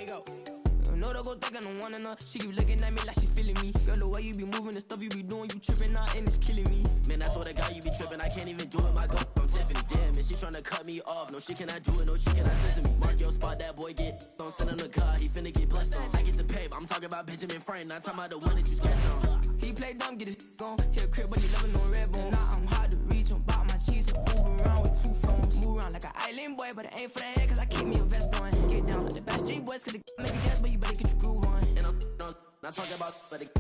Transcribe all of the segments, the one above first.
you go. No, don't go think I don't want enough. She keep looking at me like she feeling me. Girl, the way you be moving, the stuff you be doing, you tripping out and it's killing me. Man, I swear to God, you be tripping. I can't even do it. My go from Tiffany. Damn, and she tryna cut me off. No, she cannot do it. No, she cannot listen to me. Mark your spot, that boy get on. Send him the car, he finna get blessed on. I get the pay, I'm talking about Benjamin Franklin. Not talking about the one that you sketch on. He play dumb, get his on. Hit a crib, but he loving on red bone. Now I'm hard to reach. I'm about my cheese. Move around with 2 phones. Move around like an island boy, but it ain't for the head, cause I keep me a vest on. Get down like the Backstreet Boys, cause it make you dance, but you better get your groove on. And I'm not talking about, but it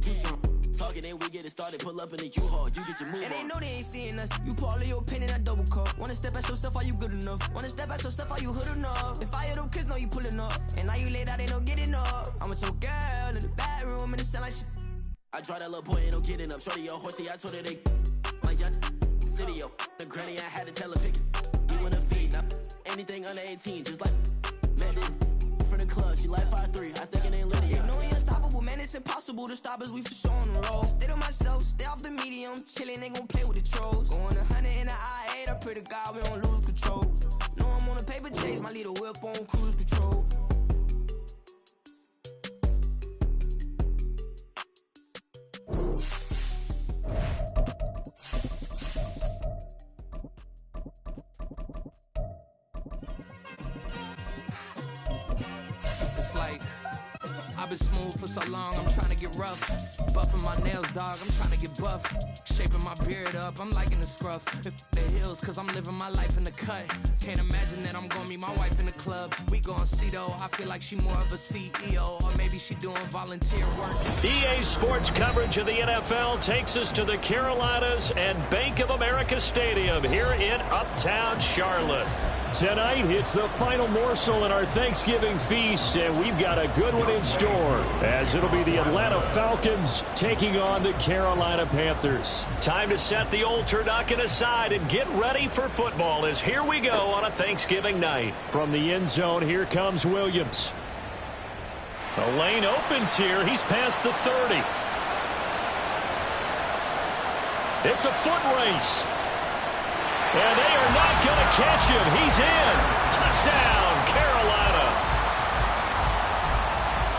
too strong. Talking and we get it started, pull up in the U-Haul, you get your move on. And they know they ain't seeing us. You pull all of your opinion, I double cup. Wanna step at yourself, are you good enough? Wanna step at yourself, are you hood enough? If I hear them kids, know you pulling up. And now you laid out, they don't get enough. I'm with your girl in the bedroom, and it sound like shit. I draw that little boy, ain't no getting up. Shorty, your horsey, I told her they my young city, yo. The granny, I had to tell her pick it. You wanna feed, now anything under 18, just like man, this from the club, she like 5'3", I think it ain't Lydia. You know we unstoppable, man, it's impossible to stop us, we for sure on the road. Stay to myself, stay off the medium, chillin', they gon' play with the trolls. Going 100 in the I-8, I pray to God we don't lose control. Know I'm on a paper chase, my leader whip on cruise control. I've been smooth for so long, I'm trying to get rough. Buffing my nails, dog, I'm trying to get buff. Shaping my beard up, I'm liking the scruff. The hills, cause I'm living my life in the cut. Can't imagine that I'm gonna meet my wife in the club. We gon' see though, I feel like she more of a CEO. Or maybe she doing volunteer work. EA Sports coverage of the NFL takes us to the Carolinas and Bank of America Stadium here in Uptown Charlotte. Tonight, it's the final morsel in our Thanksgiving feast, and we've got a good one in store, as it'll be the Atlanta Falcons taking on the Carolina Panthers. Time to set the old turducken aside and get ready for football, as here we go on a Thanksgiving night. From the end zone, here comes Williams. The lane opens here. He's past the 30. It's a foot race. And they are not going to catch him. He's in. Touchdown, Carolina.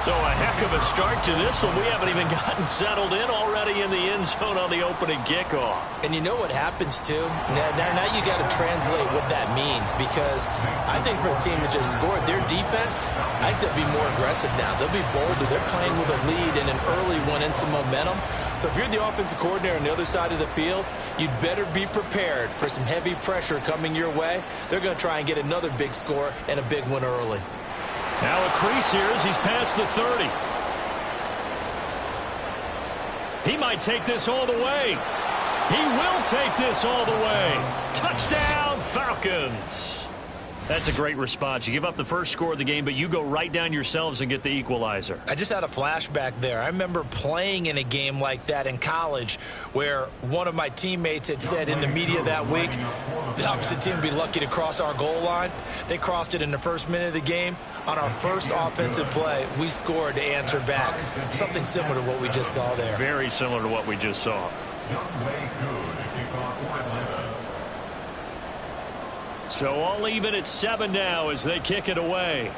So a heck of a start to this one. We haven't even gotten settled in already in the end zone on the opening kickoff. And you know what happens, too? Now you got to translate what that means, because I think for the team that just scored, their defense, I think they'll be more aggressive now. They'll be bolder. They're playing with a lead and an early one and some momentum. So if you're the offensive coordinator on the other side of the field, you'd better be prepared for some heavy pressure coming your way. They're going to try and get another big score and a big one early. Now a crease here as he's past the 30. He might take this all the way. He will take this all the way. Touchdown, Falcons. That's a great response. You give up the first score of the game, but you go right down yourselves and get the equalizer. I just had a flashback there. I remember playing in a game like that in college where one of my teammates had said in the media that week, the opposite team would be lucky to cross our goal line. They crossed it in the first minute of the game. On our first offensive play, we scored to answer back. Something similar to what we just saw there. Very similar to what we just saw. So all even at 7 now as they kick it away.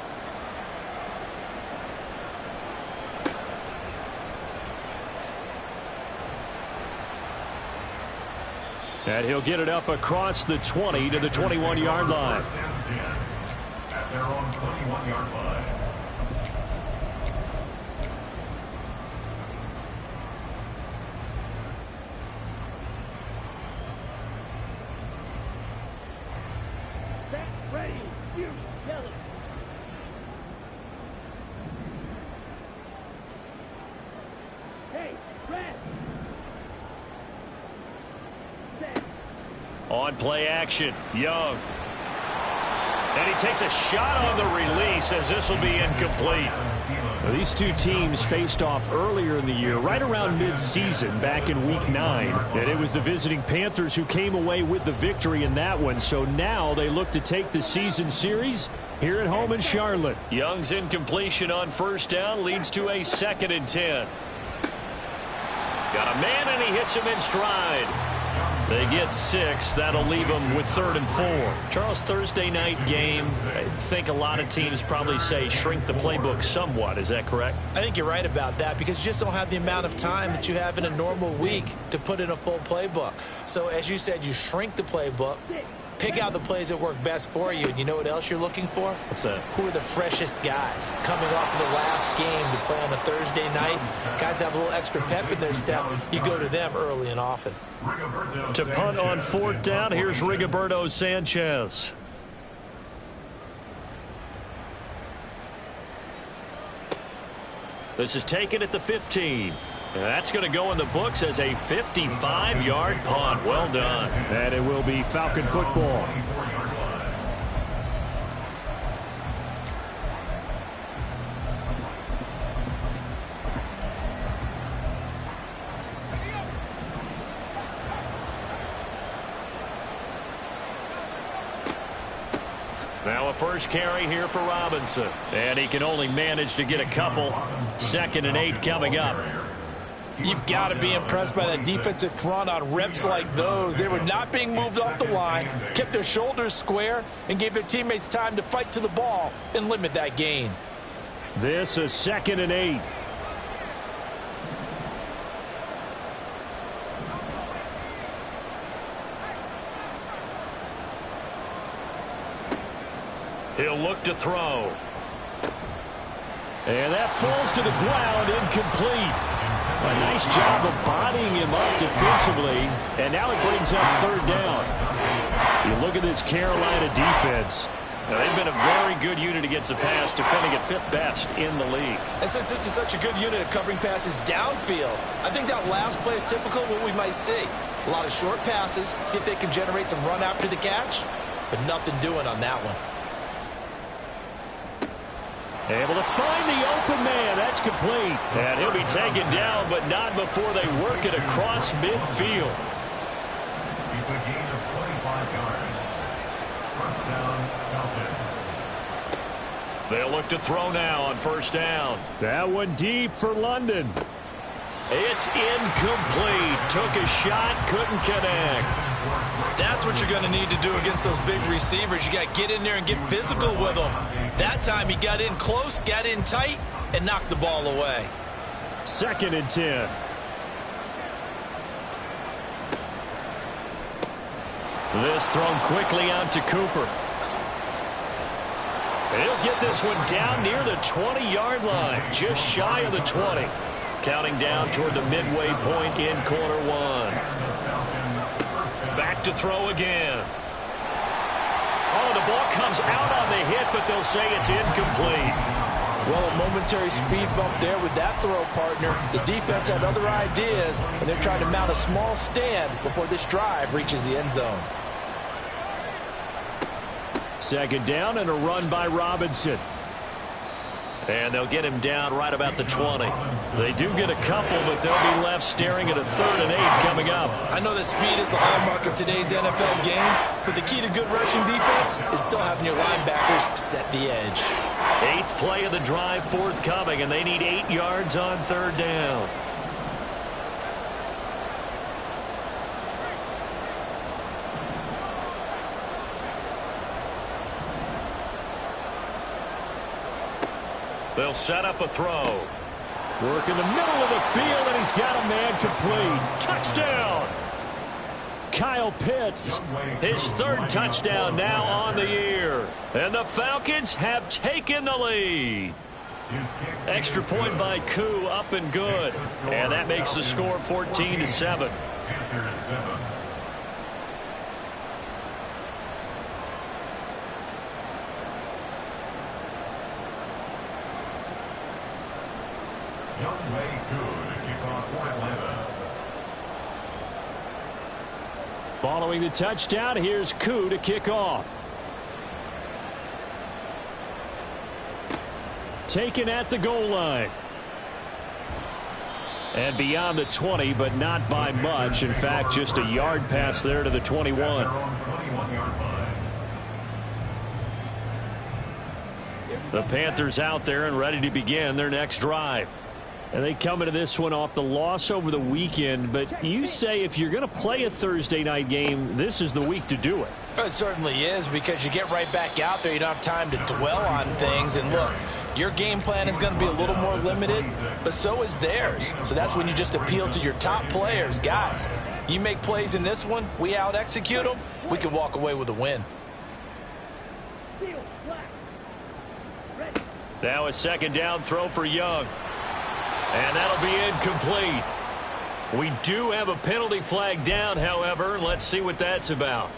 And he'll get it up across the 20 to the 21-yard line. At their own 21-yard line. Ready, you, yellow. Hey, red. Set. On play action, Young. And he takes a shot on the release as this will be incomplete. Now, these two teams faced off earlier in the year, right around mid-season, back in Week 9. And it was the visiting Panthers who came away with the victory in that one. So now they look to take the season series here at home in Charlotte. Young's incompletion on first down leads to a 2nd and 10. Got a man, and he hits him in stride. They get 6. That'll leave them with 3rd and 4. Charles, Thursday night game, I think a lot of teams probably say shrink the playbook somewhat. Is that correct? I think you're right about that because you just don't have the amount of time that you have in a normal week to put in a full playbook. So as you said, you shrink the playbook, pick out the plays that work best for you. And you know what else you're looking for? What's that? Who are the freshest guys coming off of the last game to play on a Thursday night? Guys have a little extra pep in their step. You go to them early and often. To punt on 4th down, here's Rigoberto Sanchez. This is taken at the 15. And that's going to go in the books as a 55-yard punt. Well done. And it will be Falcon football. Now a first carry here for Robinson. And he can only manage to get a couple. 2nd and 8 coming up. You've got to be impressed by that defensive front on reps like those. They were not being moved off the line, kept their shoulders square, and gave their teammates time to fight to the ball and limit that gain. This is 2nd and 8. He'll look to throw. And that falls to the ground, incomplete. A nice job of bodying him up defensively. And now it brings up 3rd down. You look at this Carolina defense. Now, they've been a very good unit against the pass, defending at 5th best in the league. And since this is such a good unit of covering passes downfield, I think that last play is typical of what we might see. A lot of short passes, see if they can generate some run after the catch, but nothing doing on that one. Able to find the open man. That's complete. And he'll be taken down, but not before they work it across midfield. He's a gain of 25 yards. First down, Falcons. They'll look to throw now on 1st down. That one deep for London. It's incomplete. Took a shot, couldn't connect. That's what you're going to need to do against those big receivers. You got to get in there and get physical with them. That time he got in close, got in tight, and knocked the ball away. 2nd and 10. This thrown quickly out to Cooper. He'll get this one down near the 20-yard line, just shy of the 20. Counting down toward the midway point in quarter 1. Back to throw again. Oh, the ball comes out on the hit, but they'll say it's incomplete. Well, a momentary speed bump there with that throw, partner. The defense had other ideas, and they're trying to mount a small stand before this drive reaches the end zone. 2nd down and a run by Robinson. And they'll get him down right about the 20. They do get a couple, but they'll be left staring at a 3rd and 8 coming up. I know that speed is the hallmark of today's NFL game, but the key to good rushing defense is still having your linebackers set the edge. 8th play of the drive forthcoming, and they need 8 yards on 3rd down. They'll set up a throw. Work in the middle of the field, and he's got a man complete. Touchdown! Kyle Pitts, his 3rd touchdown now on the year. And the Falcons have taken the lead. Extra point by Koo, up and good. And that makes the score 14-7. Following the touchdown, here's Koo to kick off. Taken at the goal line. And beyond the 20, but not by much. In fact, just a yard pass there to the 21. The Panthers out there and ready to begin their next drive. And they come into this one off the loss over the weekend, but you say if you're going to play a Thursday night game, this is the week to do it. It certainly is, because you get right back out there. You don't have time to dwell on things. And look, your game plan is going to be a little more limited, but so is theirs. So that's when you just appeal to your top players. Guys, you make plays in this one, we out-execute them, we can walk away with a win. Now a second down throw for Young. And that'll be incomplete. We do have a penalty flag down, however. Let's see what that's about.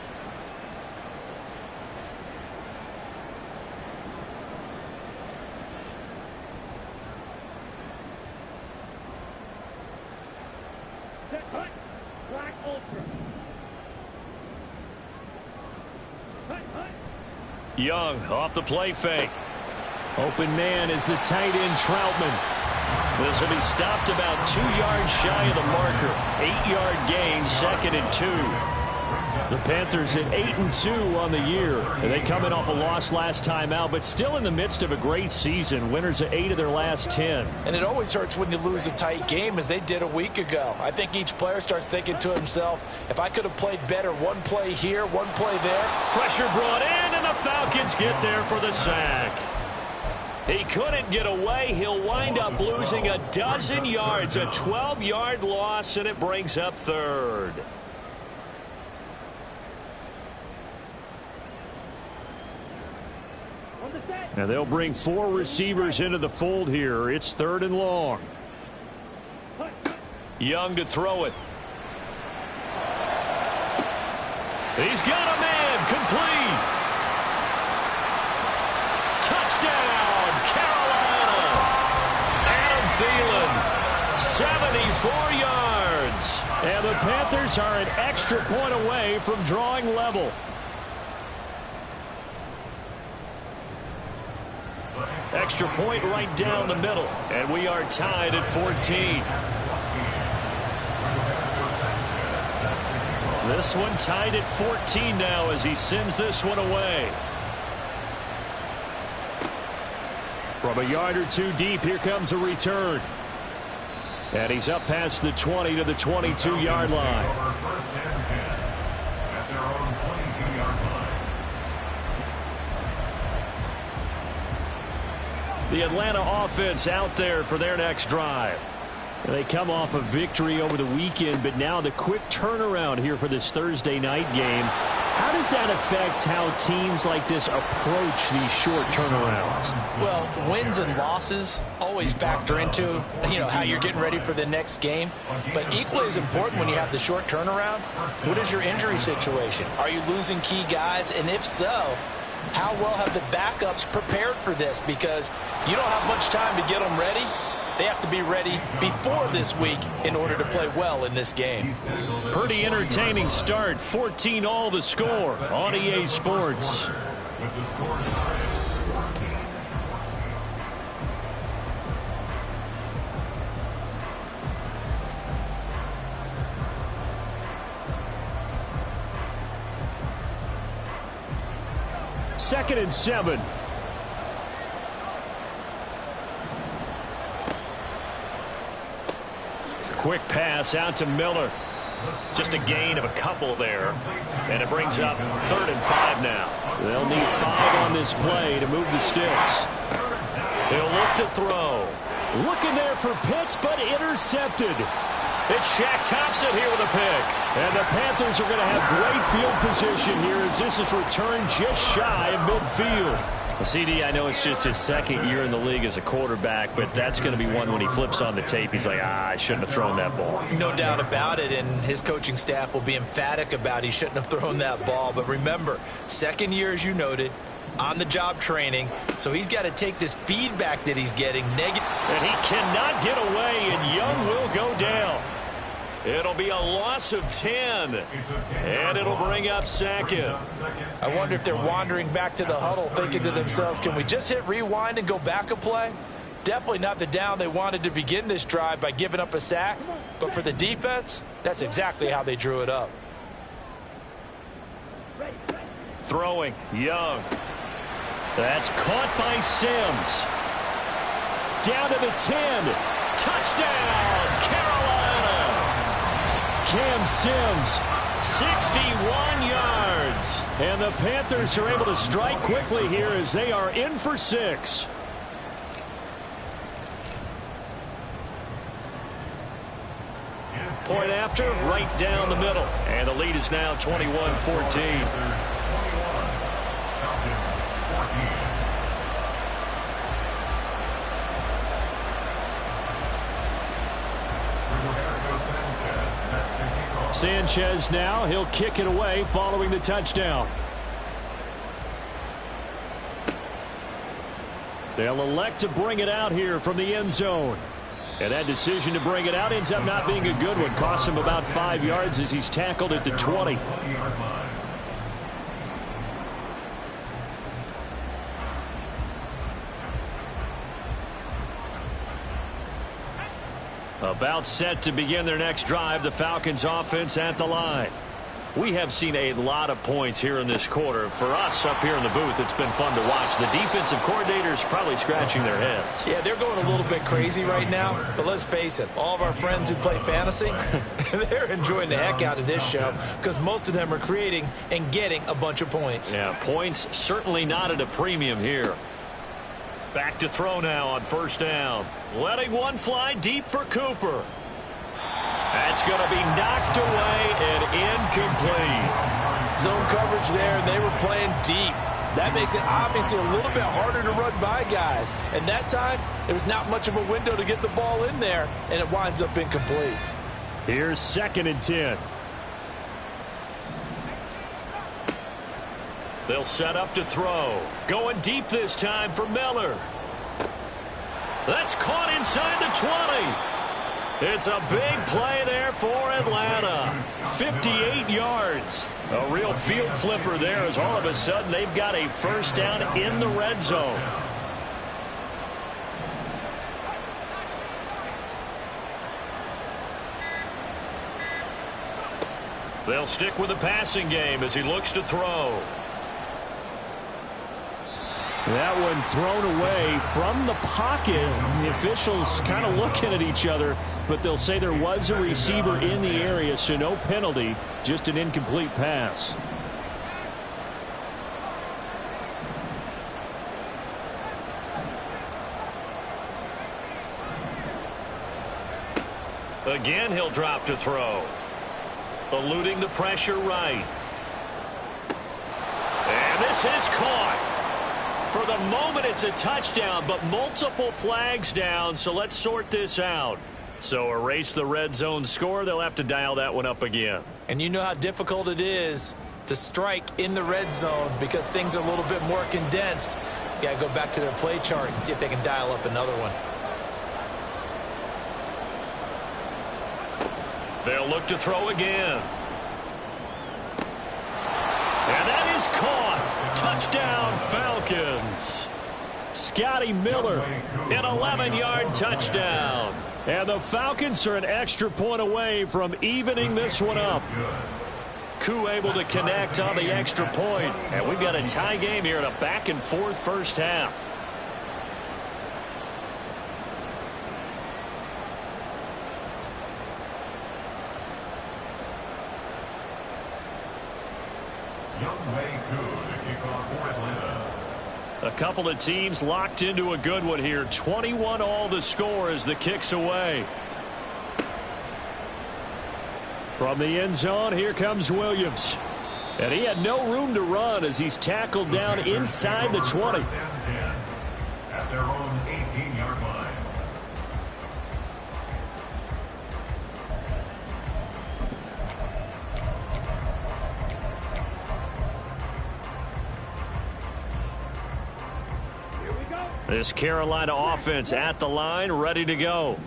Young off the play fake. Open man is the tight end Troutman. This will be stopped about 2 yards shy of the marker. 8-yard gain, 2nd and 2. The Panthers at 8-2 on the year. And they come in off a loss last time out, but still in the midst of a great season. Winners of 8 of their last 10. And it always hurts when you lose a tight game, as they did a week ago. I think each player starts thinking to himself, if I could have played better, one play here, one play there. Pressure brought in, and the Falcons get there for the sack. He couldn't get away. He'll wind up losing a dozen yards, a 12-yard loss, and it brings up 3rd. Now they'll bring 4 receivers into the fold here. It's 3rd and long. Young to throw it. He's got a man, complete. Touchdown, Carolina. Adam Thielen, 74 yards. And the Panthers are an extra point away from drawing level. Extra point right down the middle. And we are tied at 14. This one tied at 14 now as he sends this one away. From a yard or 2 deep, here comes a return. And he's up past the 20 to the 22-yard line. First and 10 at their own 22-yard line. The Atlanta offense out there for their next drive. They come off a victory over the weekend, but now the quick turnaround here for this Thursday night game. How does that affect how teams like this approach these short turnarounds? Well, wins and losses always factor into, how you're getting ready for the next game. But equally as important when you have the short turnaround, what is your injury situation? Are you losing key guys? And if so, how well have the backups prepared for this? Because you don't have much time to get them ready. They have to be ready before this week in order to play well in this game. Pretty entertaining start. 14-all the score on EA Sports. With the score tied. Second and 7. Quick pass out to Miller. Just a gain of a couple there. And it brings up 3rd and 5 now. They'll need 5 on this play to move the sticks. They'll look to throw. Looking there for Pitts, but intercepted. It's Shaq Thompson here with a pick. And the Panthers are going to have great field position here as this is returned just shy of midfield. CD, I know it's just his 2nd year in the league as a quarterback, but that's going to be one when he flips on the tape. He's like, I shouldn't have thrown that ball. No doubt about it, and his coaching staff will be emphatic about he shouldn't have thrown that ball. But remember, 2nd year, as you noted, on-the-job training, so he's got to take this feedback that he's getting negative. And he cannot get away, and Young will go down. It'll be a loss of 10, and it'll bring up 2nd. I wonder if they're wandering back to the huddle thinking to themselves, can we just hit rewind and go back a play? Definitely not the down they wanted to begin this drive by giving up a sack, but for the defense, that's exactly how they drew it up. Throwing, Young. That's caught by Sims. Down to the 10. Touchdown, Carolina! Cam Sims, 61 yards. And the Panthers are able to strike quickly here as they are in for 6. Point after, right down the middle. And the lead is now 21-14. Sanchez now, he'll kick it away following the touchdown. They'll elect to bring it out here from the end zone. And that decision to bring it out ends up not being a good one. Costs him about 5 yards as he's tackled at the 20. About set to begin their next drive, the Falcons offense at the line. We have seen a lot of points here in this quarter. For us up here in the booth, it's been fun to watch. The defensive coordinators probably scratching their heads. Yeah, they're going a little bit crazy right now. But let's face it, all of our friends who play fantasy, they're enjoying the heck out of this show because most of them are creating and getting a bunch of points. Yeah, points certainly not at a premium here. Back to throw now on first down. Letting one fly deep for Cooper. That's going to be knocked away and incomplete. Zone coverage there, and they were playing deep. That makes it obviously a little bit harder to run by guys. And that time, there was not much of a window to get the ball in there, and it winds up incomplete. Here's 2nd and 10. They'll set up to throw. Going deep this time for Miller. That's caught inside the 20. It's a big play there for Atlanta. 58 yards. A real field flipper there as all of a sudden they've got a first down in the red zone. They'll stick with the passing game as he looks to throw. That one thrown away from the pocket. The officials kind of looking at each other, but they'll say there was a receiver in the area, so no penalty, just an incomplete pass. Again, he'll drop to throw. Eluding the pressure right. And this is caught. For the moment, it's a touchdown, but multiple flags down, so let's sort this out. So erase the red zone score. They'll have to dial that one up again. And you know how difficult it is to strike in the red zone because things are a little bit more condensed. You got to go back to their play chart and see if they can dial up another one. They'll look to throw again. And that is caught. Touchdown, Falcons. Scotty Miller, an 11-yard touchdown. And the Falcons are an extra point away from evening this one up. Koo able to connect on the extra point. And we've got a tie game here in a back-and-forth first half. A couple of teams locked into a good one here. 21 all the score as the kick's away. From the end zone, here comes Williams. And he had no room to run as he's tackled down inside the 20. At their own 18-yard line. This Carolina offense at the line, ready to go.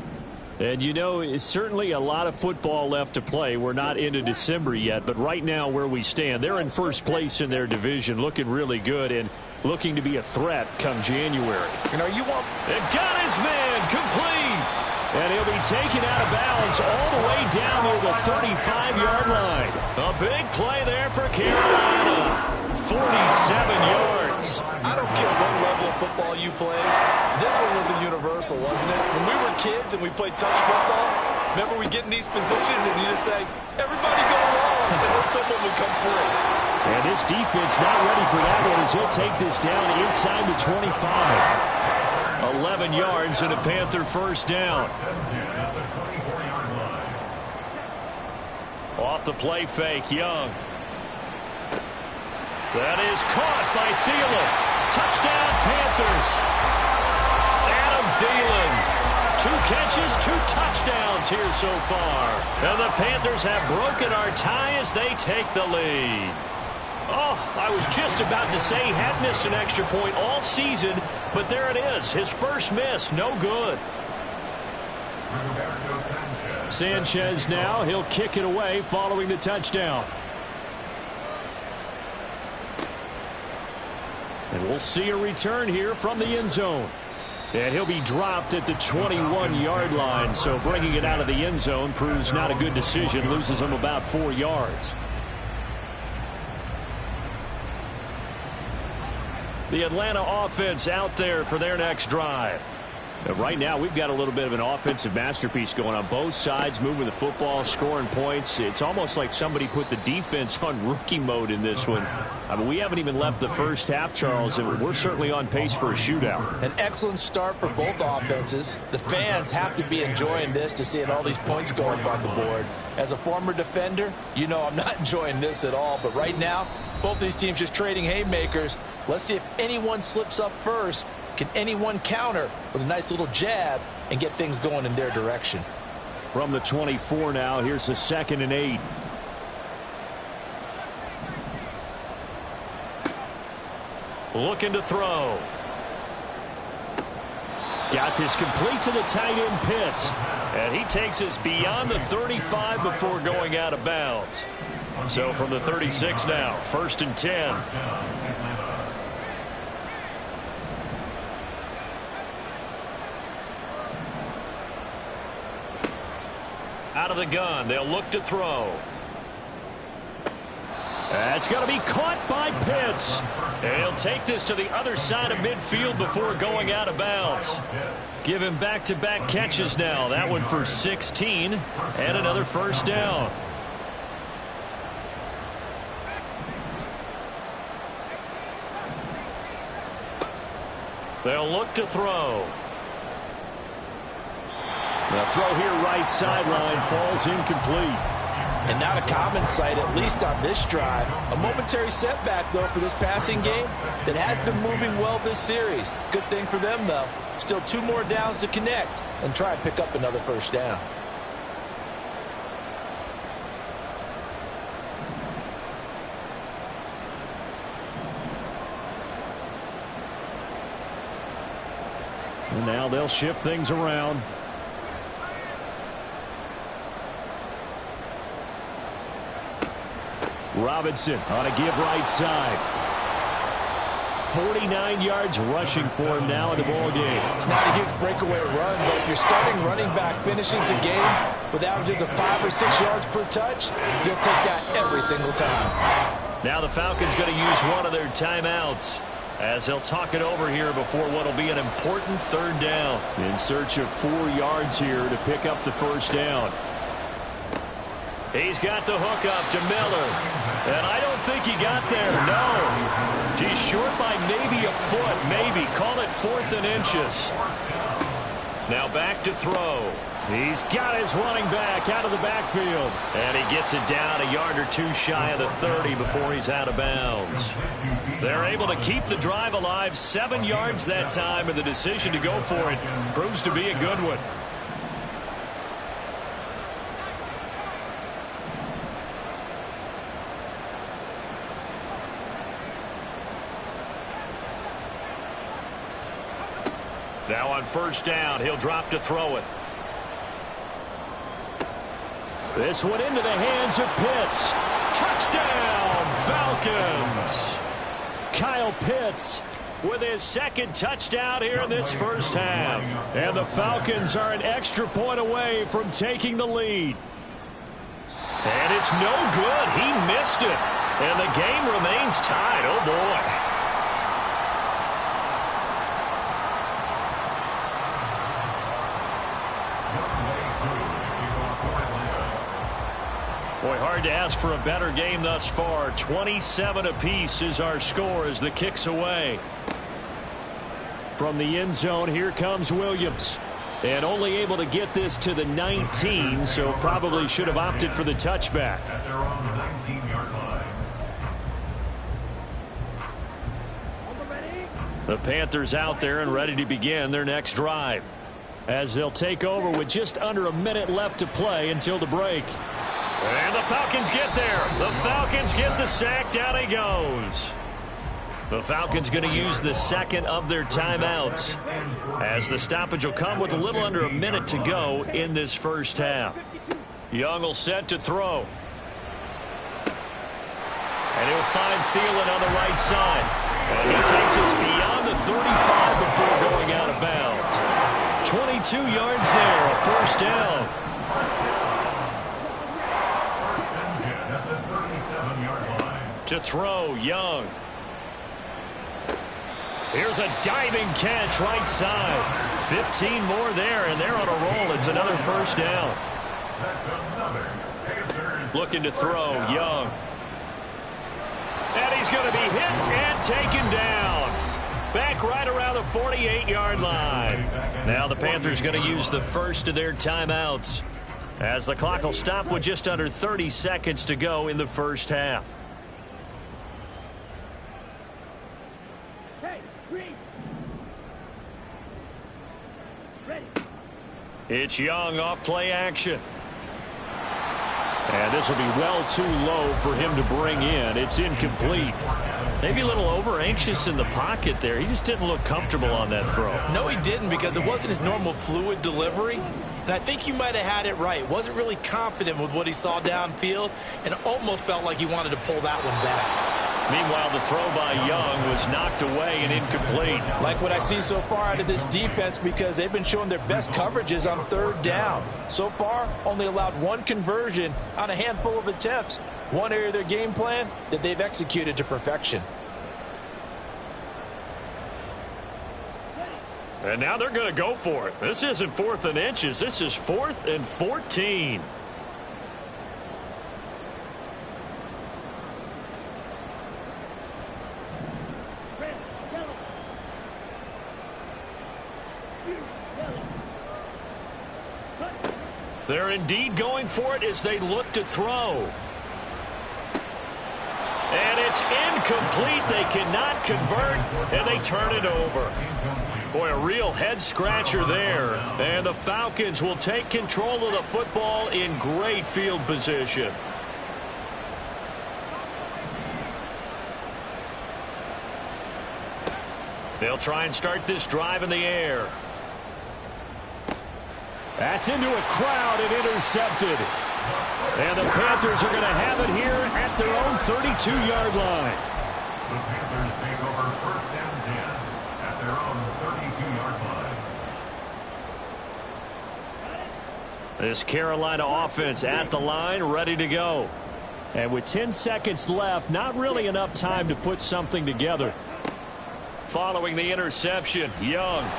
And you know, it's certainly a lot of football left to play. We're not into December yet, but right now where we stand, they're in first place in their division, looking really good and looking to be a threat come January. You know, you want... They've got his man complete. And he'll be taken out of bounds all the way down near the 35-yard line. A big play there for Carolina. 47 yards. I don't care what level of football you play. this one was a universal, wasn't it? When we were kids and we played touch football, remember we get in these positions and you just say, everybody go along and hope someone would come free. And this defense not ready for that one as he'll take this down inside the 25. 11 yards and a Panther first down. Off the play fake, Young. That is caught by Thielen. Touchdown, Panthers. Adam Thielen. 2 catches, 2 touchdowns here so far. And the Panthers have broken our tie as they take the lead. Oh, I was just about to say he had missed an extra point all season, but there it is. His first miss, no good. Sanchez now, he'll kick it away following the touchdown. And we'll see a return here from the end zone. And he'll be dropped at the 21-yard line, so bringing it out of the end zone proves not a good decision, loses him about 4 yards. The Atlanta offense out there for their next drive. Now, right now, we've got a little bit of an offensive masterpiece going on both sides, moving the football, scoring points. It's almost like somebody put the defense on rookie mode in this one. I mean, we haven't even left the first half, Charles, and we're certainly on pace for a shootout. An excellent start for both offenses. The fans have to be enjoying this to seeing all these points go up on the board. As a former defender, you know I'm not enjoying this at all. But right now, both these teams just trading haymakers. Let's see if anyone slips up first. Can anyone counter with a nice little jab and get things going in their direction? From the 24 now, here's the 2nd and 8. Looking to throw. Got this complete to the tight end Pitts. And he takes us beyond the 35 before going out of bounds. So from the 36 now, 1st and 10. Out of the gun, they'll look to throw. That's going to be caught by Pitts. And he'll take this to the other side of midfield before going out of bounds. Give him back-to-back catches now. That one for 16 and another first down. They'll look to throw. The throw here right sideline falls incomplete. And not a common sight, at least on this drive. A momentary setback, though, for this passing game that has been moving well this series. Good thing for them, though. Still 2 more downs to connect and try and pick up another first down. And now they'll shift things around. Robinson on a give right side. 49 yards rushing for him now in the ball game. It's not a huge breakaway run, but if your starting running back finishes the game with averages of 5 or 6 yards per touch, you'll take that every single time. Now the Falcons going to use one of their timeouts as they'll talk it over here before what will be an important 3rd down. In search of 4 yards here to pick up the first down. He's got the hook up to Miller. And I don't think he got there. No. He's short by maybe a foot. Maybe. Call it 4th and inches. Now back to throw. He's got his running back out of the backfield. And he gets it down a yard or 2 shy of the 30 before he's out of bounds. They're able to keep the drive alive. 7 yards that time, and the decision to go for it proves to be a good one. Now on first down, he'll drop to throw it. This one into the hands of Pitts. Touchdown, Falcons. Kyle Pitts with his 2nd touchdown here in this first half. And the Falcons are an extra point away from taking the lead. And it's no good. He missed it. And the game remains tied. Oh, boy. Boy, hard to ask for a better game thus far. 27 apiece is our score as the kick's away. From the end zone, here comes Williams. And only able to get this to the 19, so probably should have opted for the touchback. At their own 19-yard line. The Panthers out there and ready to begin their next drive, as they'll take over with just under a minute left to play until the break. And the Falcons get there. The Falcons get the sack. Down he goes. The Falcons going to use the second of their timeouts, as the stoppage will come with a little under a minute to go in this first half. Young will set to throw. And he'll find Thielen on the right side. And he takes us beyond the 35 before going out of bounds. 22 yards there, a first down. To throw, Young. Here's a diving catch right side. 15 more there, and they're on a roll. It's another first down. Looking to throw, Young. And he's going to be hit and taken down. Back right around the 48-yard line. Now the Panthers going to use the first of their timeouts, as the clock will stop with just under 30 seconds to go in the first half. It's Young off play action. And this will be well too low for him to bring in. It's incomplete. Maybe a little over-anxious in the pocket there. He just didn't look comfortable on that throw. No, he didn't, because it wasn't his normal fluid delivery. And I think you might have had it right. Wasn't really confident with what he saw downfield, and almost felt like he wanted to pull that one back. Meanwhile, the throw by Young was knocked away and incomplete. Like what I see so far out of this defense, because they've been showing their best coverages on third down. So far, only allowed one conversion on a handful of attempts. One area of their game plan that they've executed to perfection. And now they're going to go for it. This isn't 4th and inches. This is 4th and 14. They're indeed going for it as they look to throw. And it's incomplete. They cannot convert, and they turn it over. Boy, a real head-scratcher there. And the Falcons will take control of the football in great field position. They'll try and start this drive in the air. That's into a crowd and intercepted. And the Panthers are going to have it here at their own 32-yard line. The Panthers take over first down 10 at their own 32-yard line. This Carolina offense at the line, ready to go. And with 10 seconds left, not really enough time to put something together. Following the interception, Young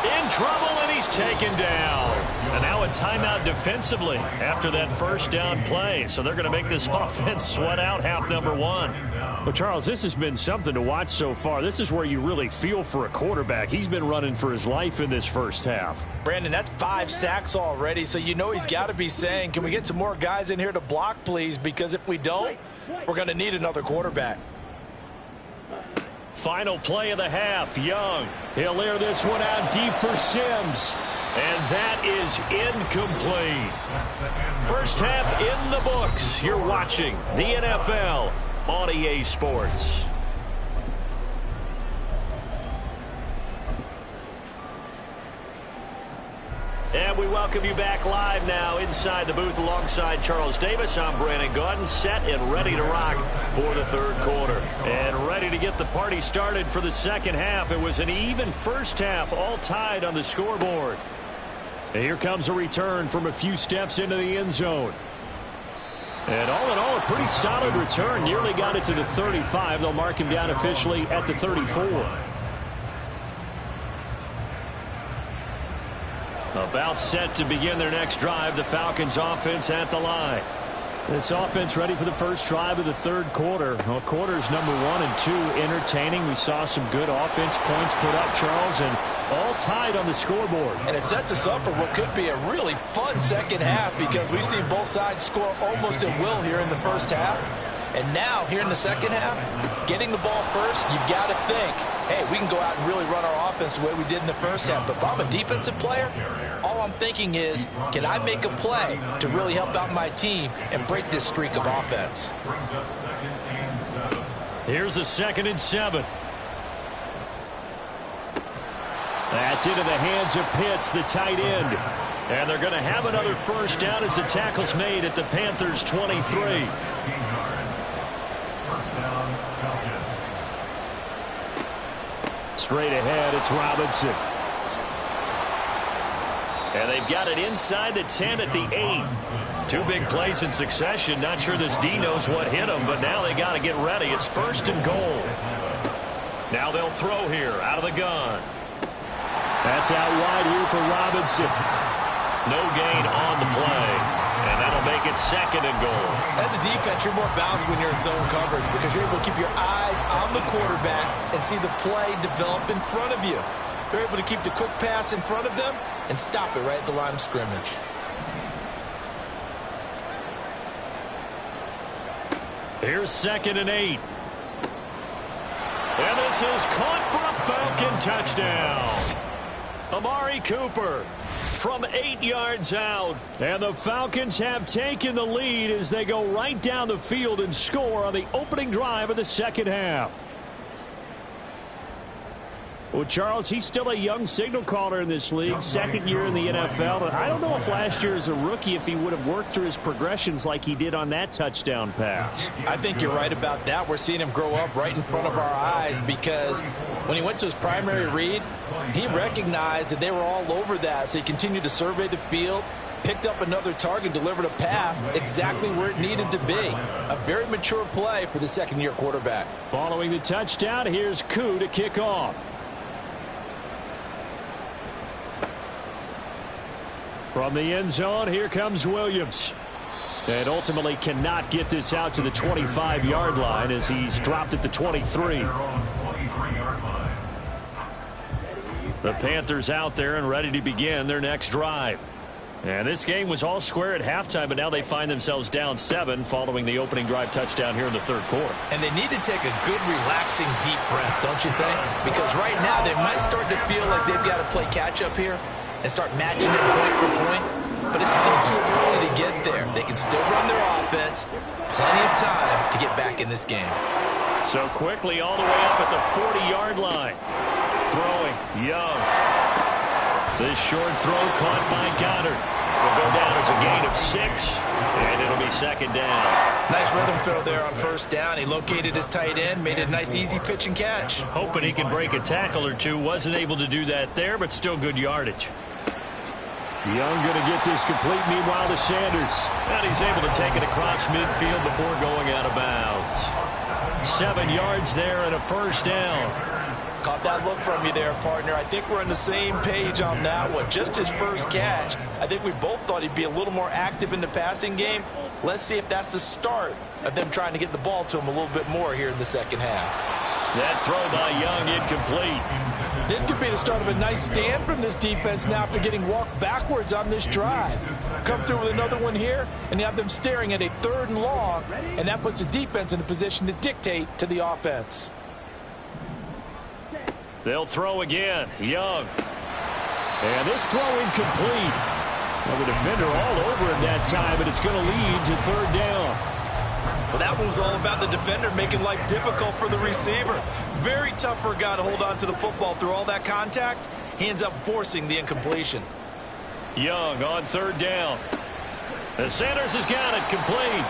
in trouble, and he's taken down. And now a timeout defensively after that first down play. So they're going to make this offense sweat out half number one. Well, Charles, this has been something to watch so far. This is where you really feel for a quarterback. He's been running for his life in this first half. Brandon, that's 5 sacks already, so you know he's got to be saying, can we get some more guys in here to block, please? Because if we don't, we're going to need another quarterback. Final play of the half, Young. He'll air this one out deep for Sims. And that is incomplete. First half in the books. You're watching the NFL on EA Sports. And we welcome you back live now inside the booth alongside Charles Davis. I'm Brandon Gaudin, set and ready to rock for the third quarter. And ready to get the party started for the second half. It was an even first half, all tied on the scoreboard. And here comes a return from a few steps into the end zone. And all in all, a pretty solid return. Nearly got it to the 35. They'll mark him down officially at the 34. About set to begin their next drive, the Falcons offense at the line. This offense ready for the first drive of the third quarter. Well, quarters number 1 and 2 entertaining. We saw some good offense points put up, Charles, and all tied on the scoreboard. And it sets us up for what could be a really fun second half because we've seen both sides score almost at will here in the first half. And now, here in the second half, getting the ball first, you've got to think, hey, we can go out and really run our offense the way we did in the first half. But if I'm a defensive player, all I'm thinking is, can I make a play to really help out my team and break this streak of offense? Here's a 2nd and 7. That's into the hands of Pitts, the tight end. And they're going to have another first down as the tackle's made at the Panthers' 23. Straight ahead, it's Robinson. And they've got it inside the 10 at the 8. 2 big plays in succession. Not sure this D knows what hit him, but now they got to get ready. It's 1st and goal. Now they'll throw here out of the gun. That's out wide here for Robinson. No gain on the play. And that'll make it 2nd and goal. As a defense, you're more balanced when you're in zone coverage because you're able to keep your eyes on the quarterback and see the play develop in front of you. You're able to keep the quick pass in front of them and stop it right at the line of scrimmage. Here's 2nd and 8. And this is caught for a Falcon touchdown. Amari Cooper from 8 yards out. And the Falcons have taken the lead as they go right down the field and score on the opening drive of the second half. Well, Charles, he's still a young signal caller in this league, 2nd year in the NFL. And I don't know if last year as a rookie if he would have worked through his progressions like he did on that touchdown pass. I think you're right about that. We're seeing him grow up right in front of our eyes because when he went to his primary read, he recognized that they were all over that. So he continued to survey the field, picked up another target, delivered a pass exactly where it needed to be. A very mature play for the 2nd-year quarterback. Following the touchdown, here's Koo to kick off. From the end zone, here comes Williams. And ultimately cannot get this out to the 25-yard line as he's dropped at the 23. The Panthers out there and ready to begin their next drive. And this game was all square at halftime, but now they find themselves down 7 following the opening drive touchdown here in the third quarter. And they need to take a good, relaxing, deep breath, don't you think? Because right now they might start to feel like they've got to play catch-up here and start matching it point for point. But it's still too early to get there. They can still run their offense. Plenty of time to get back in this game. So quickly all the way up at the 40-yard line. Throwing, Young. This short throw caught by Goddard. Will go down as a gain of 6, and it'll be 2nd down. Nice rhythm throw there on 1st down. He located his tight end, made it a nice, easy pitch and catch. Hoping he can break a tackle or two. Wasn't able to do that there, but still good yardage. Young going to get this complete, meanwhile to Sanders. And he's able to take it across midfield before going out of bounds. 7 yards there and a 1st down. Caught that look from you there, partner. I think we're on the same page on that one. Just his first catch. I think we both thought he'd be a little more active in the passing game. Let's see if that's the start of them trying to get the ball to him a little bit more here in the second half. That throw by Young incomplete. This could be the start of a nice stand from this defense now after getting walked backwards on this drive. Come through with another one here, and you have them staring at a 3rd and long, and that puts the defense in a position to dictate to the offense. They'll throw again. Young. And this throw incomplete. Well, the defender all over him that time, but it's going to lead to 3rd down. Well, that one was all about the defender making life difficult for the receiver. Very tough for a guy to hold on to the football through all that contact. He ends up forcing the incompletion. Young on 3rd down. And Sanders has got it complete.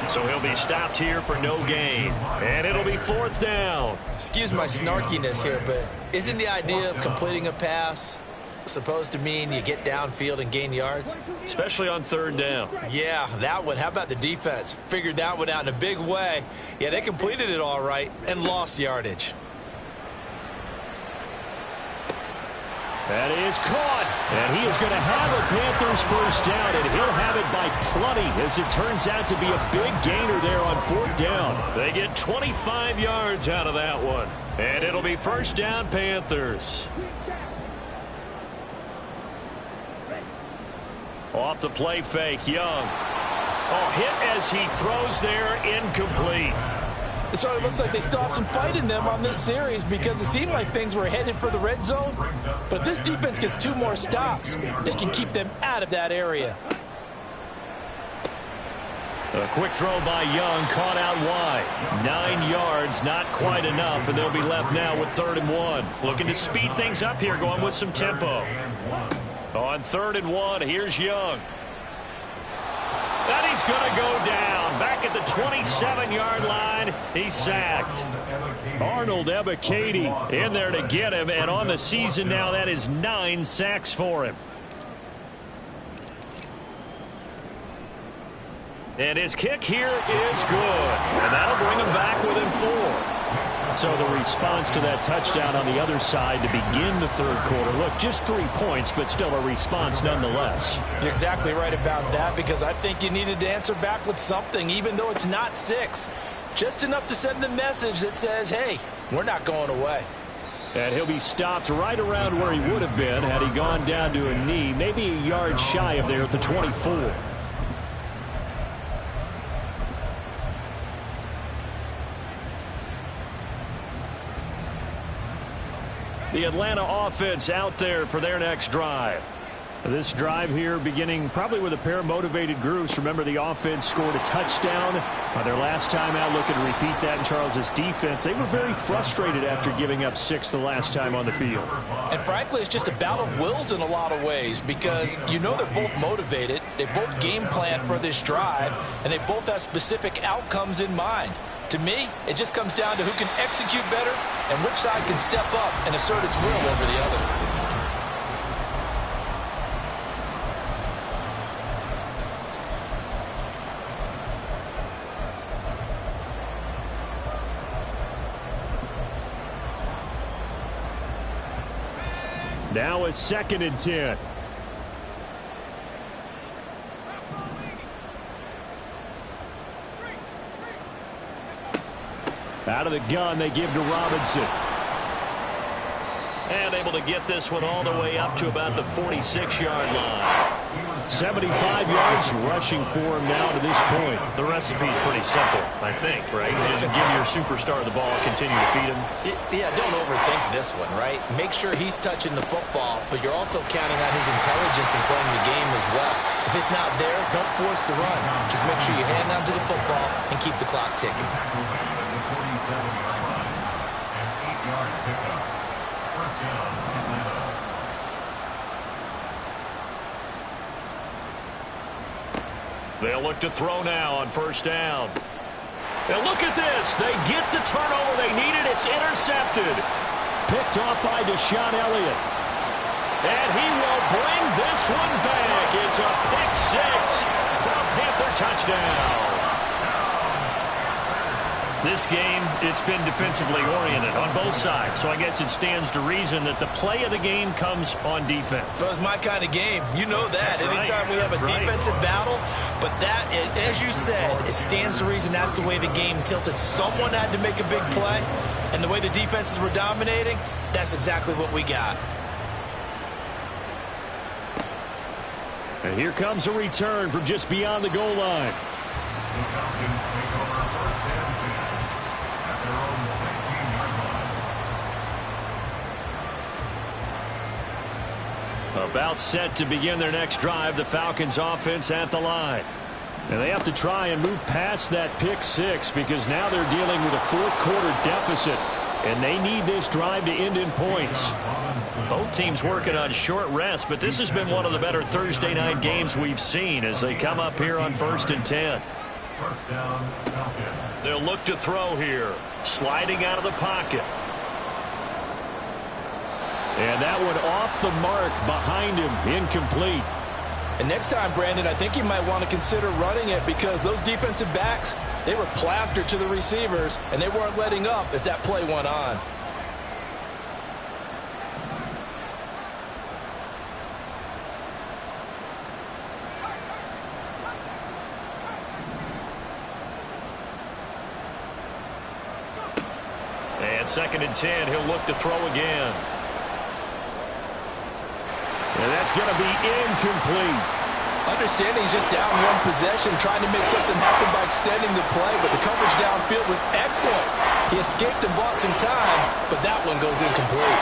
So he'll be stopped here for no gain. And it'll be 4th down. Excuse my snarkiness here, but isn't the idea of completing a pass supposed to mean you get downfield and gain yards? Especially on 3rd down. Yeah, that one. How about the defense? Figured that one out in a big way. Yeah, they completed it all right and lost yardage. That is caught, and he is going to have a Panthers first down, and he'll have it by plenty, as it turns out to be a big gainer there on 4th down. They get 25 yards out of that one, and it'll be first down Panthers. Off the play fake, Young. Oh, hit as he throws there, incomplete. So it looks like they still have some fight in them on this series because it seemed like things were headed for the red zone. But this defense gets 2 more stops. They can keep them out of that area. A quick throw by Young, caught out wide. 9 yards, not quite enough, and they'll be left now with 3rd and 1. Looking to speed things up here, going with some tempo. On 3rd and 1, here's Young. And he's going to go down. Back at the 27-yard line, he's sacked. Arnold Ebiketie in there to get him, and on the season now, that is 9 sacks for him. And his kick here is good, and that'll bring him back within 4. So the response to that touchdown on the other side to begin the 3rd quarter. Look, just 3 points, but still a response nonetheless. You're exactly right about that, because I think you needed to answer back with something, even though it's not 6. Just enough to send the message that says, hey, we're not going away. And he'll be stopped right around where he would have been had he gone down to a knee, maybe a yard shy of there at the 24. The Atlanta offense out there for their next drive. This drive here beginning probably with a pair of motivated groups. Remember, the offense scored a touchdown on their last time out. Looking to repeat that in Charles' defense. They were very frustrated after giving up 6 the last time on the field. And frankly, it's just a battle of wills in a lot of ways, because you know they're both motivated. They both game plan for this drive, and they both have specific outcomes in mind. To me, it just comes down to who can execute better and which side can step up and assert its will over the other. Now a 2nd and 10. Out of the gun, they give to Robinson. And able to get this one all the way up to about the 46-yard line. 75 yards rushing for him now to this point. The recipe's pretty simple, I think, right? Just give your superstar the ball, continue to feed him. Yeah, don't overthink this one, right? Make sure he's touching the football, but you're also counting on his intelligence in playing the game as well. If it's not there, don't force the run. Just make sure you hang on to the football and keep the clock ticking. They'll look to throw now on 1st down. And look at this. They get the turnover they needed. It's intercepted. Picked off by Deshaun Elliott. And he will bring this one back. It's a pick 6 for a Panther touchdown. This game, it's been defensively oriented on both sides, so I guess it stands to reason that the play of the game comes on defense. So it's my kind of game. You know that. That's Anytime right. we have a That's defensive battle, but that, as you said, it stands to reason that's the way the game tilted. Someone had to make a big play, and the way the defenses were dominating, that's exactly what we got. And here comes a return from just beyond the goal line. The Falcons take over 1st and 10 at their own 16-yard line. About set to begin their next drive, the Falcons offense at the line. And they have to try and move past that pick 6 because now they're dealing with a 4th quarter deficit. And they need this drive to end in points. Both teams working on short rest, but this has been one of the better Thursday night games we've seen as they come up here on 1st and 10. 1st down, Falcons. They'll look to throw here. Sliding out of the pocket. And that one off the mark behind him. Incomplete. And next time, Brandon, I think you might want to consider running it because those defensive backs, they were plastered to the receivers, and they weren't letting up as that play went on. And 2nd and 10, he'll look to throw again. And that's going to be incomplete. Understanding he's just down one possession, trying to make something happen by extending the play, but the coverage downfield was excellent. He escaped and bought some time, but that one goes incomplete.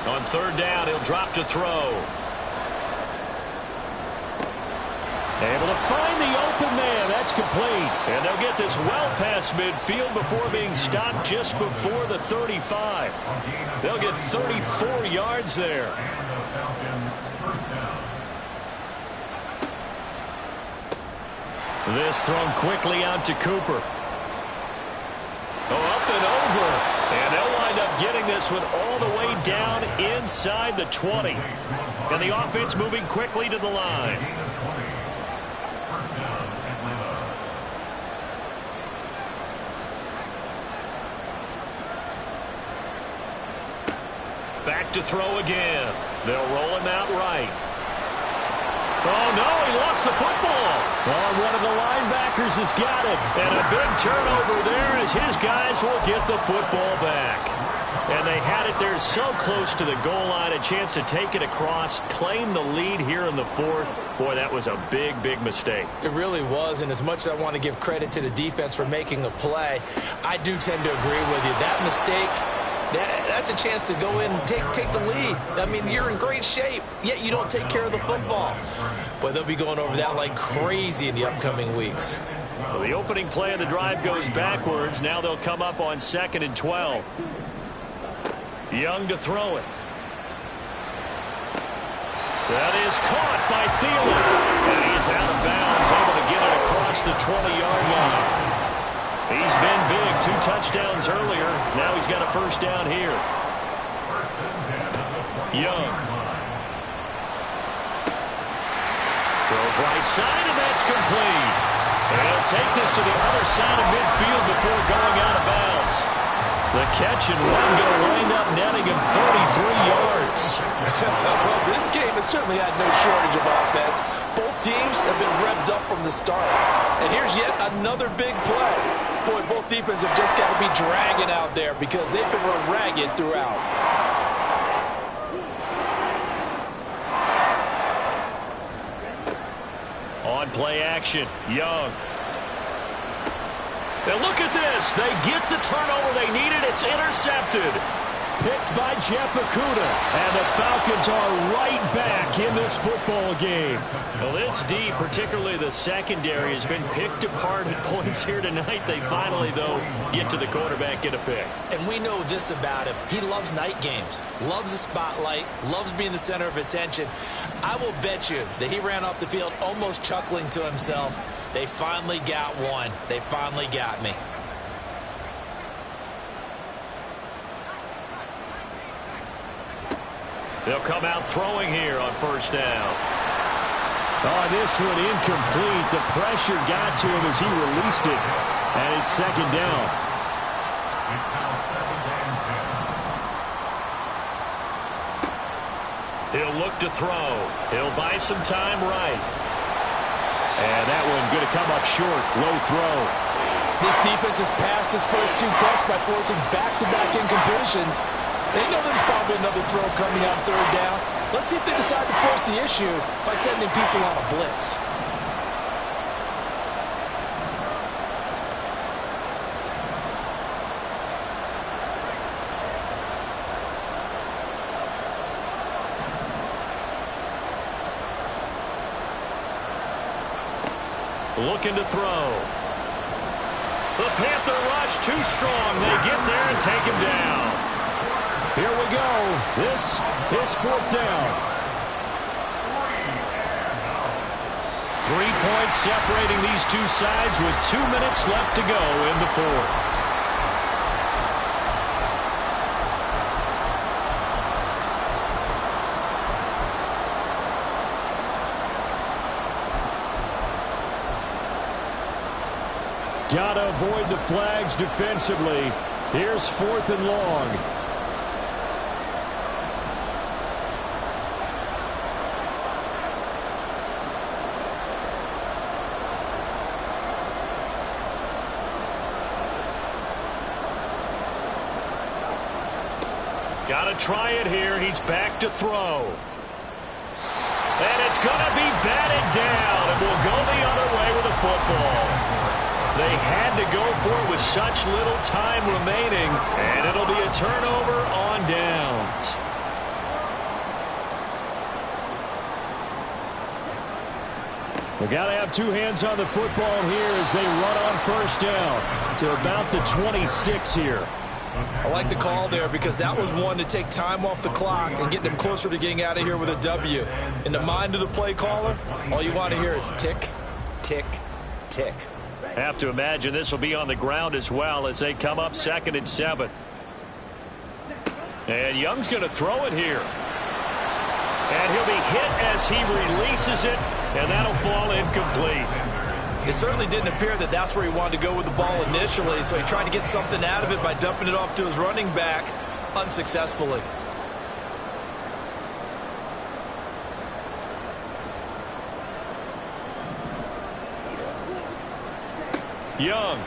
On 3rd down, he'll drop to throw. Able to find the open man. That's complete. And they'll get this well past midfield before being stopped just before the 35. They'll get 34 yards there. This thrown quickly out to Cooper. Oh, up and over. And they'll wind up getting this one all the way down inside the 20. And the offense moving quickly to the line. Back to throw again. They'll roll him out right. Oh, no, he lost the football. Oh, one of the linebackers has got it. And a big turnover there as his guys will get the football back. And they had it there so close to the goal line, a chance to take it across, claim the lead here in the 4th. Boy, that was a big, big mistake. It really was, and as much as I want to give credit to the defense for making the play, I do tend to agree with you. That mistake, that's a chance to go in and take the lead. I mean, you're in great shape, yet you don't take care of the football. But they'll be going over that like crazy in the upcoming weeks. So the opening play of the drive goes backwards. Now they'll come up on 2nd and 12. Young to throw it. That is caught by Thielen. And he is out of bounds, able to get it across the 20-yard line. He's been big, 2 touchdowns earlier. Now he's got a 1st down here. Young. Throws right side, and that's complete. And he'll take this to the other side of midfield before going out of bounds. The catch and run going to wind up netting him 33 yards. Well, this game has certainly had no shortage of offense. Both teams have been revved up from the start. And here's yet another big play. Boy, both defenses have just got to be dragging out there because they've been run ragged throughout. On play action, Young. Now look at this. They get the turnover they needed. It's intercepted. Picked by Jeff Okudah. And the Falcons are right back in this football game. Well, this D, particularly the secondary, has been picked apart at points here tonight. They finally, though, get to the quarterback, get a pick. And we know this about him. He loves night games, loves the spotlight, loves being the center of attention. I will bet you that he ran off the field almost chuckling to himself. They finally got one. They finally got me. They'll come out throwing here on 1st down. Oh, this one incomplete. The pressure got to him as he released it. And it's 2nd down. It's now 7th and 10. He'll look to throw. He'll buy some time right. And that one going to come up short. Low throw. This defense has passed its first 2 tests by forcing back-to-back incompletions. They know there's probably another throw coming on 3rd down. Let's see if they decide to force the issue by sending people on a blitz. Looking to throw. The Panther rush too strong. They get there and take him down. Here we go. This is 4th down. 3 points separating these two sides with 2 minutes left to go in the 4th. Gotta avoid the flags defensively. Here's 4th and long. Got to try it here. He's back to throw. And it's going to be batted down, and we'll go the other way with the football. They had to go for it with such little time remaining, and it'll be a turnover on downs. We got to have two hands on the football here as they run on first down to about the 26 here. I like the call there because that was one to take time off the clock and get them closer to getting out of here with a W. In the mind of the play caller, all you want to hear is tick, tick, tick. Have to imagine this will be on the ground as well as they come up 2nd and 7. And Young's going to throw it here. And he'll be hit as he releases it, and that'll fall incomplete. It certainly didn't appear that that's where he wanted to go with the ball initially, so he tried to get something out of it by dumping it off to his running back unsuccessfully. Young.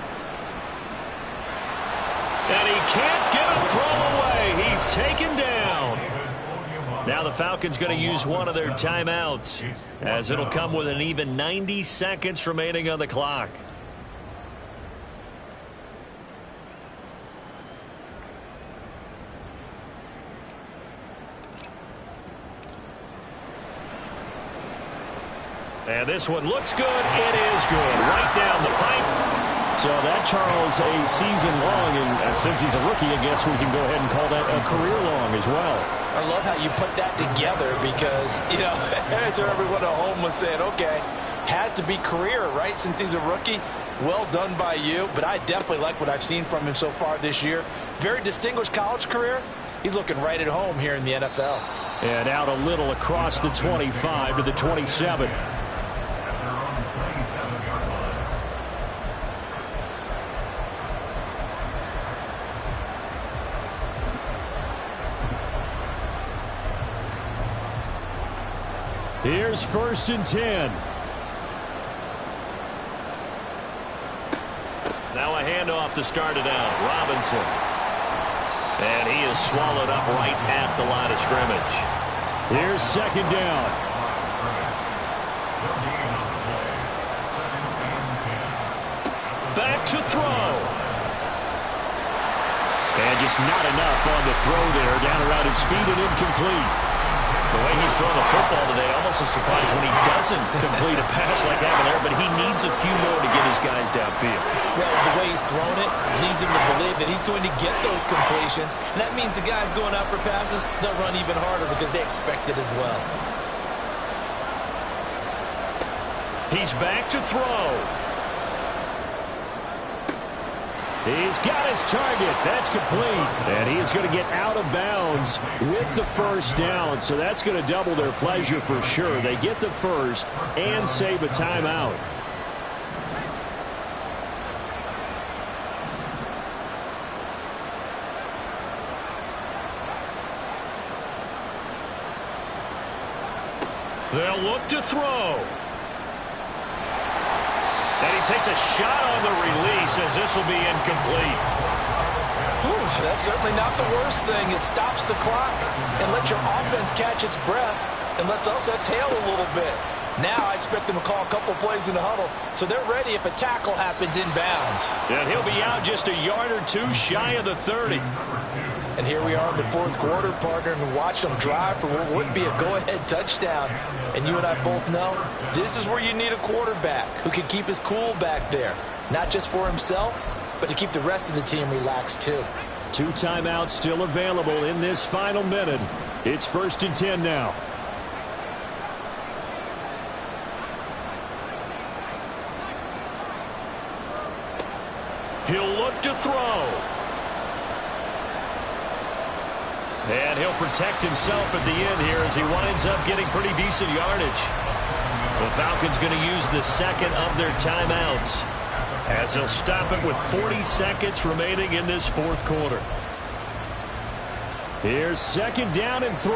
And he can't get a throw away. He's taken down. Now the Falcons going to use one of their timeouts as it'll come with an even 90 seconds remaining on the clock. And this one looks good. It is good. Right down the pipe. So that, Charles, a season long, and since he's a rookie, I guess we can go ahead and call that a career long as well. I love how you put that together because, you know, so everyone at home was saying, okay, has to be career, right, since he's a rookie. Well done by you, but I definitely like what I've seen from him so far this year. Very distinguished college career. He's looking right at home here in the NFL. And out a little across the 25 to the 27. Here's 1st and 10. Now a handoff to start it out. Robinson. And he is swallowed up right at the line of scrimmage. Here's 2nd down. Back to throw. And just not enough on the throw there. Down around his feet and incomplete. The way he's throwing the football today, almost a surprise when he doesn't complete a pass like that there, but he needs a few more to get his guys downfield. Well, the way he's thrown it leads him to believe that he's going to get those completions, and that means the guys going out for passes, they'll run even harder because they expect it as well. He's back to throw. He's got his target. That's complete. And he is going to get out of bounds with the first down. So that's going to double their pleasure for sure. They get the first and save a timeout. They'll look to throw. And he takes a shot on the release as this will be incomplete. Whew, that's certainly not the worst thing. It stops the clock and lets your offense catch its breath and lets us exhale a little bit. Now I expect them to call a couple plays in the huddle so they're ready if a tackle happens inbounds. And he'll be out just a yard or two shy of the 30. And here we are in the 4th quarter, partner, and watch them drive for what would be a go-ahead touchdown. And you and I both know this is where you need a quarterback who can keep his cool back there, not just for himself, but to keep the rest of the team relaxed too. 2 timeouts still available in this final minute. It's 1st and 10 now. He'll look to throw. And he'll protect himself at the end here as he winds up getting pretty decent yardage. The Falcons going to use the 2nd of their timeouts as they'll stop it with 40 seconds remaining in this 4th quarter. Here's 2nd down and 3.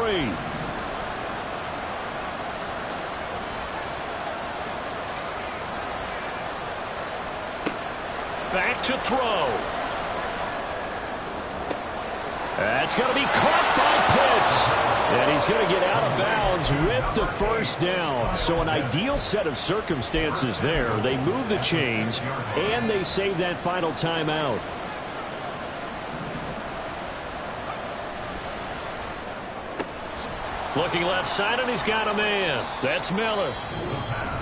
Back to throw. That's going to be caught by Pitts. And he's going to get out of bounds with the first down. So an ideal set of circumstances there. They move the chains, and they save that final timeout. Looking left side, and he's got a man. That's Miller.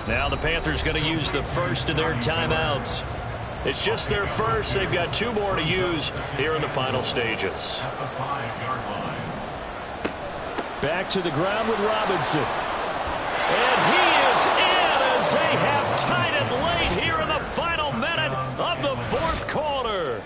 Now the Panthers going to use the first of their timeouts. It's just their first. They've got 2 more to use here in the final stages. Back to the ground with Robinson. And he is in as they have tied it late here in the final minute of the 4th quarter.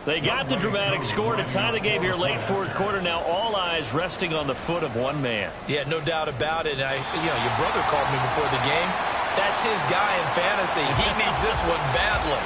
They got the dramatic score to tie the game here late 4th quarter. Now all eyes resting on the foot of one man. Yeah, no doubt about it. Your brother called me before the game. That's his guy in fantasy. He needs this one badly.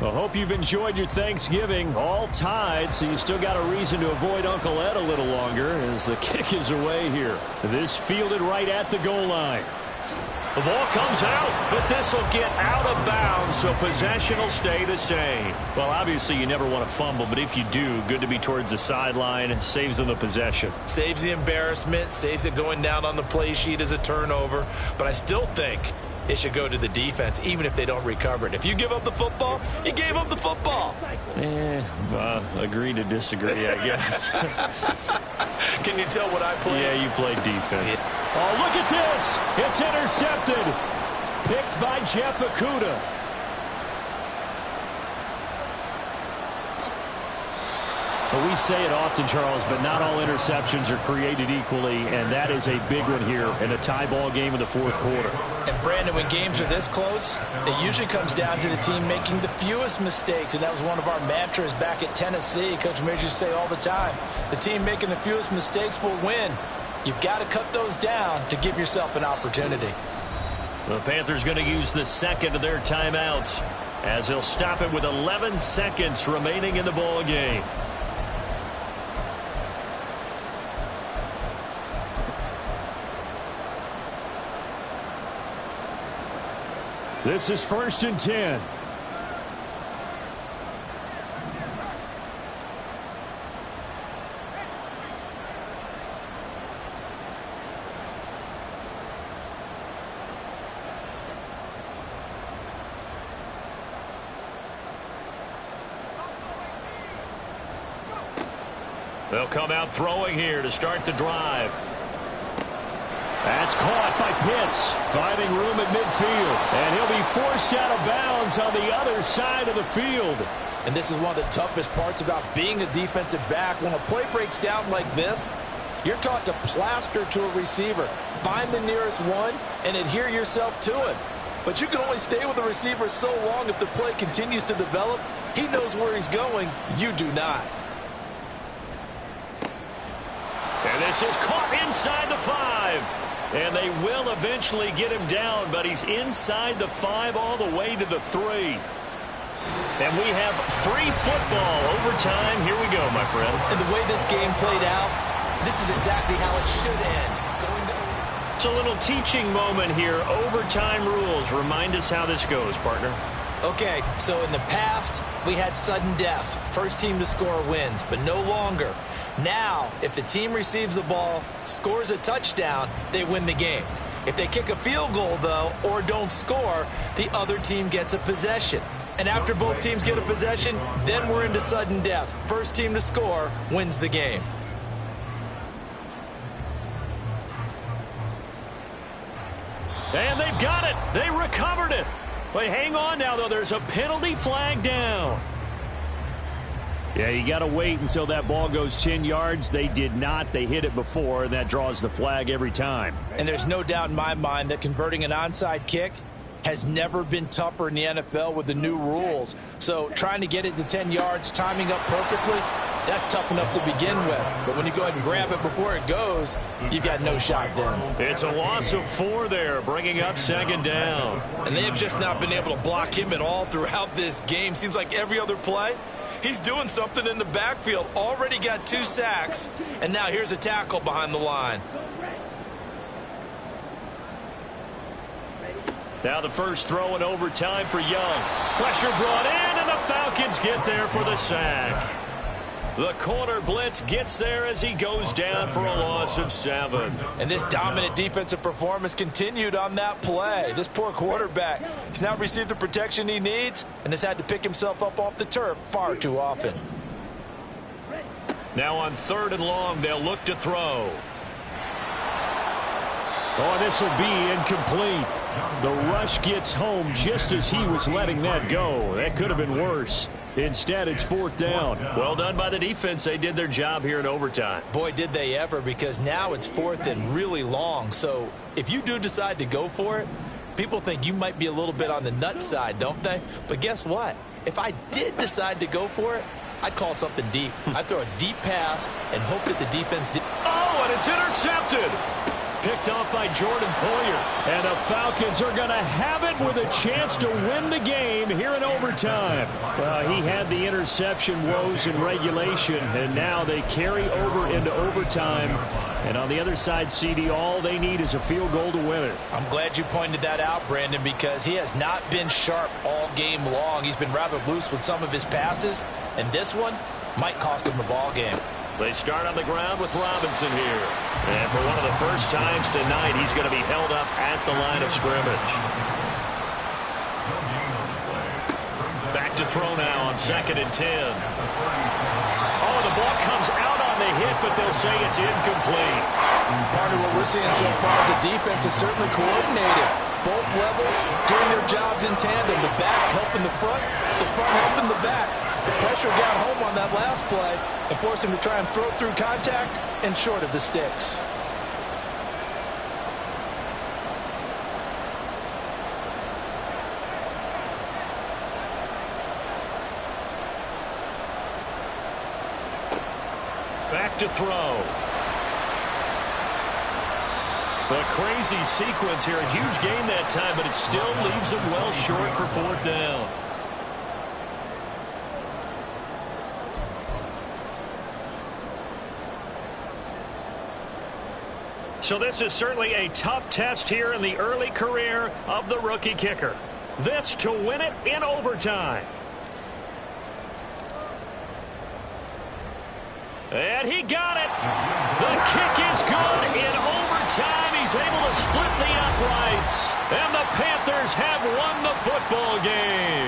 Well, hope you've enjoyed your Thanksgiving. All tied, so you still got a reason to avoid Uncle Ed a little longer as the kick is away here. This fielded right at the goal line. The ball comes out, but this will get out of bounds, so possession will stay the same. Well, obviously you never want to fumble, but if you do, good to be towards the sideline. Saves them the possession. Saves the embarrassment, saves it going down on the play sheet as a turnover. But I still think it should go to the defense, even if they don't recover it. If you give up the football, you gave up the football. Agree to disagree, I guess. Can you tell what I play? Yeah, you play defense. Yeah. Oh, look at this. It's intercepted. Picked by Jeff Okudah. But we say it often, Charles, but not all interceptions are created equally, and that is a big one here in a tie ball game in the 4th quarter. And, Brandon, when games are this close, it usually comes down to the team making the fewest mistakes, and that was one of our mantras back at Tennessee. Coach Mears used to say all the time, the team making the fewest mistakes will win. You've got to cut those down to give yourself an opportunity. The Panthers going to use the second of their timeouts as they'll stop it with 11 seconds remaining in the ball game. This is 1st and 10. They'll come out throwing here to start the drive. That's caught by Pitts, finding room at midfield. And he'll be forced out of bounds on the other side of the field. And this is one of the toughest parts about being a defensive back. When a play breaks down like this, you're taught to plaster to a receiver. Find the nearest one and adhere yourself to it. But you can only stay with the receiver so long if the play continues to develop. He knows where he's going. You do not. And this is caught inside the 5. And they will eventually get him down, but he's inside the 5 all the way to the 3. And we have free football overtime. Here we go, my friend. And the way this game played out, this is exactly how it should end. It's a little teaching moment here. Overtime rules. Remind us how this goes, partner. Okay, so in the past, we had sudden death. First team to score wins, but no longer. Now, if the team receives the ball, scores a touchdown, they win the game. If they kick a field goal, though, or don't score, the other team gets a possession. And after both teams get a possession, then we're into sudden death. First team to score wins the game. And they've got it. They recovered it. But hang on now, though. There's a penalty flag down. Yeah, you got to wait until that ball goes 10 yards. They did not. They hit it before, and that draws the flag every time. And there's no doubt in my mind that converting an onside kick has never been tougher in the NFL with the new rules. So trying to get it to 10 yards, timing up perfectly, that's tough enough to begin with. But when you go ahead and grab it before it goes, you've got no shot then. It's a loss of 4 there, bringing up second down. And they've just not been able to block him at all throughout this game. Seems like every other play, He's doing something in the backfield. Already got 2 sacks. And now here's a tackle behind the line. Now the first throw in overtime for Young. Pressure brought in, and the Falcons get there for the sack. The corner blitz gets there as he goes down for a loss of 7. And this dominant defensive performance continued on that play. This poor quarterback has now received the protection he needs and has had to pick himself up off the turf far too often. Now on 3rd and long, they'll look to throw. Oh, this will be incomplete. The rush gets home just as he was letting that go. That could have been worse. Instead, it's 4th down. Well done by the defense. They did their job here in overtime. Boy, did they ever, because now it's 4th and really long. So if you do decide to go for it, people think you might be a little bit on the nut side, don't they? But guess what? If I did decide to go for it, I'd call something deep. I'd throw a deep pass and hope that the defense did. Oh, and it's intercepted. Picked off by Jordan Poyer. And the Falcons are going to have it with a chance to win the game here in overtime. He had the interception woes in regulation, and now they carry over into overtime. And on the other side, CD, all they need is a field goal to win it. I'm glad you pointed that out, Brandon, because he has not been sharp all game long. He's been rather loose with some of his passes, and this one might cost him the ball game. They start on the ground with Robinson here. And for one of the first times tonight, he's going to be held up at the line of scrimmage. Back to throw now on 2nd and 10. Oh, the ball comes out on the hit, but they'll say it's incomplete. Part of what we're seeing so far is the defense is certainly coordinated. Both levels doing their jobs in tandem. The back helping the front helping the back. The pressure got home on that last play and forced him to try and throw through contact and short of the sticks. Back to throw. A crazy sequence here. A huge game that time, but it still leaves them well short for 4th down. So this is certainly a tough test here in the early career of the rookie kicker. This to win it in overtime. And he got it. The kick is good in overtime. He's able to split the uprights. And the Panthers have won the football game.